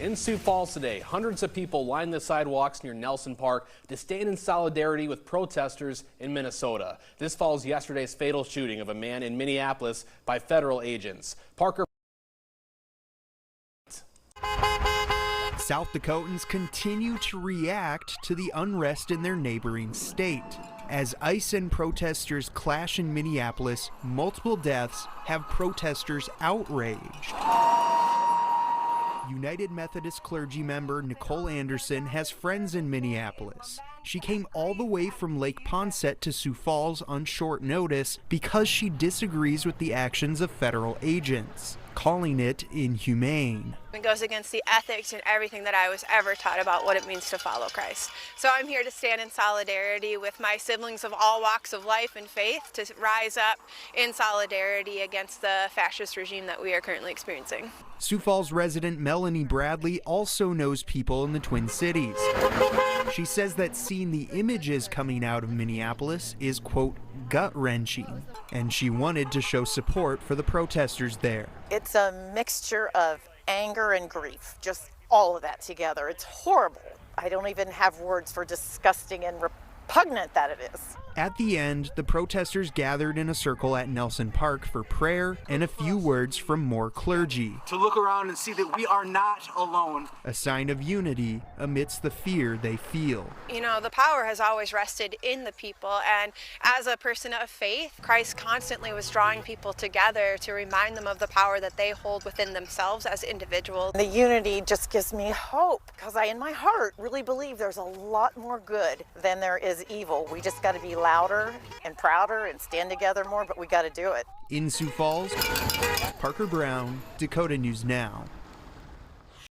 In Sioux Falls today, hundreds of people lined the sidewalks near Nelson Park to stand in solidarity with protesters in Minnesota. This follows yesterday's fatal shooting of a man in Minneapolis by federal agents. Parker. South Dakotans continue to react to the unrest in their neighboring state. As ICE and protesters clash in Minneapolis, multiple deaths have protesters outraged. United Methodist clergy member Nicole Anderson has friends in Minneapolis. She came all the way from Lake Ponset to Sioux Falls on short notice because she disagrees with the actions of federal agents, calling it inhumane. It goes against the ethics and everything that I was ever taught about what it means to follow Christ. So I'm here to stand in solidarity with my siblings of all walks of life and faith to rise up in solidarity against the fascist regime that we are currently experiencing. Sioux Falls resident Melanie Bradley also knows people in the Twin Cities. She says that seeing the images coming out of Minneapolis is, quote, gut-wrenching, and she wanted to show support for the protesters there. It's a mixture of anger and grief, just all of that together. It's horrible. I don't even have words for disgusting and repugnant that it is. At the end, the protesters gathered in a circle at Nelson Park for prayer and a few words from more clergy. To look around and see that we are not alone. A sign of unity amidst the fear they feel. You know, the power has always rested in the people, and as a person of faith, Christ constantly was drawing people together to remind them of the power that they hold within themselves as individuals. The unity just gives me hope, because I, in my heart, really believe there's a lot more good than there is evil. We just got to be louder and prouder and stand together more, but we got to do it. In Sioux Falls, Parker Brown, Dakota News Now.